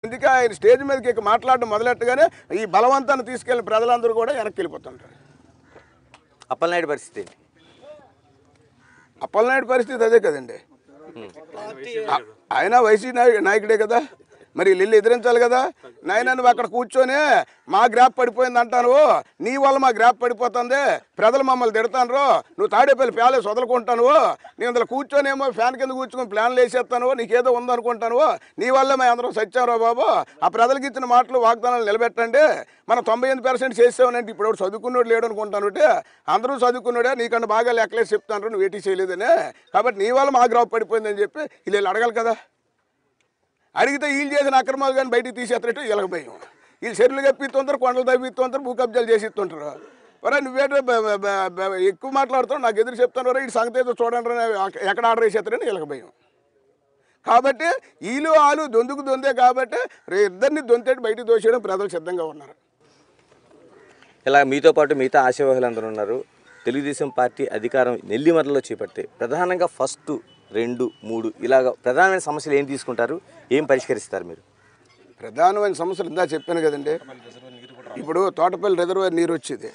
అందుకే ఆయన స్టేజ్ మీదకి ఇక మాట్లాడడం మొదలెట్టగానే ఈ బలవంతాన్ని తీసుకెళ్ళిన ప్రజలందరూ కూడా వెనక్కి వెళ్ళిపోతుంటారు. అప్పలనాయుడు పరిస్థితి ఏంటి? అప్పలనాయుడు పరిస్థితి అదే కదండి. ఆయన వైసీ నాయకుడే కదా, మరి వీళ్ళు ఎదిరించాలి కదా. నాయన నువ్వు అక్కడ కూర్చొని మా గ్రాప్ పడిపోయింది అంటాను, నీ వల్ల మా గ్రాప్ పడిపోతుంది, ప్రజలు మమ్మల్ని తిడతాను, నువ్వు తాడేపల్లి ప్యాలెస్ వదులుకుంటాను, నేను అందులో కూర్చొని ఏమో ఫ్యాన్ కింద కూర్చొని ప్లాన్లు వేసేస్తాను, నీకేదో ఉందనుకుంటాను, నీ వల్ల మేము అందరం సచ్చారో బాబు, ఆ ప్రజలకు ఇచ్చిన మాటలు వాగ్దానాలు నిలబెట్టండి. మనం 98% చేసామనంటే ఇప్పుడు చదువుకున్నాడు లేడు అనుకుంటాను, అందరూ చదువుకున్నాడే, నీకన్నా బాగా లెక్కలేసి చెప్తాను, నువ్వు ఏటీ చేయలేదని, కాబట్టి నీ వల్ల మా గ్రాప్ పడిపోయిందని చెప్పి వీళ్ళు అడగాలి కదా. అడిగితే వీళ్ళు చేసిన అక్రమాలు కానీ బయటికి తీసేస్తారంటే వీళ్ళకి భయం. వీళ్ళు చెరువులు కప్పిస్తుంటారు, కొండలు తవ్విస్తుంటారు, భూ కబ్జాలు చేసి ఇస్తుంటారు. వరే నువ్వేటో ఎక్కువ మాట్లాడుతావు, నాకు ఎదురు చెప్తాను, వరే ఈ సంగతి ఏదో చూడండి ఎక్కడ ఆర్డర్ వేసేస్తారని వీళ్ళకి భయం. కాబట్టి వీళ్ళు వాళ్ళు దొందుకు దొందే కాబట్టి ఇద్దరిని దొంతేటి బయటికి దోసేయడం ప్రజలు సిద్ధంగా ఉన్నారు. ఇలా మీతో పాటు మిగతా ఆశావాహులందరూ ఉన్నారు. తెలుగుదేశం పార్టీ అధికారం నెల్లిమర్లలో చేపడితే ప్రధానంగా ఫస్ట్ 2, 3 ఇలాగ ప్రధానమైన సమస్యలు ఏం తీసుకుంటారు, ఏం పరిష్కరిస్తారు మీరు? ప్రధానమైన సమస్యలు ఇందా చెప్పాను కదండి. ఇప్పుడు తోటపల్లి రిజర్వాయర్ నీరు వచ్చేది,